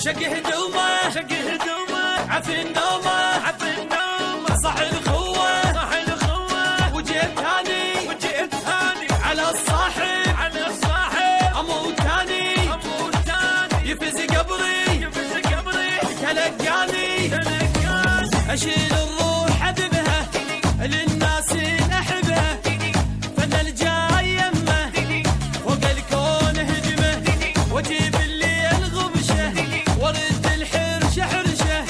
شق هدومه شق هدومه عفي النومه عفي النومه صح الخوه صح الخوه وجيت هاني وجيت هاني على الصاحب على الصاحب اموت تاني اموت تاني يفز قبري يفز قبري تلقاني تلقاني اشيل الروح اذبها للناس احبها فن الجاي يمه فوق الكون هجمه واجيب الليل غبشه وارد الحرشه حرشه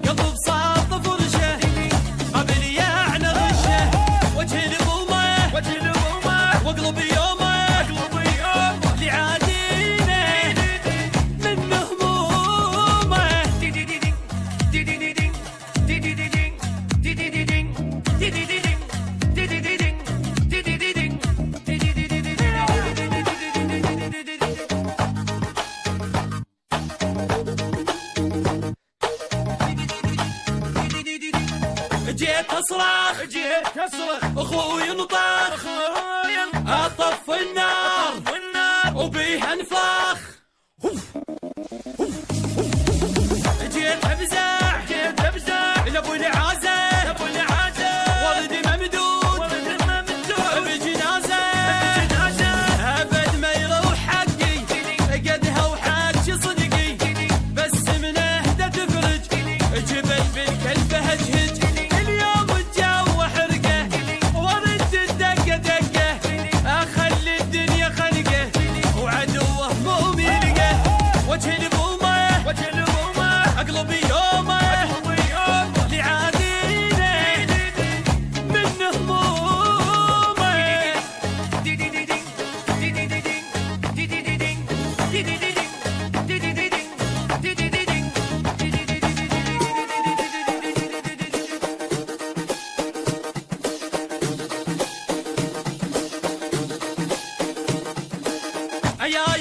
قلب صاط فرشه قبل يعني غشه وجه الغومه وجه الغومه واقلب يومه اقلب يومه لعادينه من همومه جيت اصرخ جيت اصرخ اخوي انطخ اخوي اطف النار وبيها انفخ جيت افزع جيت افزع لابو العازه لابو العازه ورد ممدود ورد ممدود بجنازه بجنازه ابد ما يروح حقي قدها وحق صدقي بس من اهدى تفرج جبل بالكلب هجهج اليوم الجو حرقه ورد الدقه دقه اخلي الدنيا خنقه وعدوه مو يلقه وجه البومه وجه البومه اقلب يومه لعادينه من همومه يا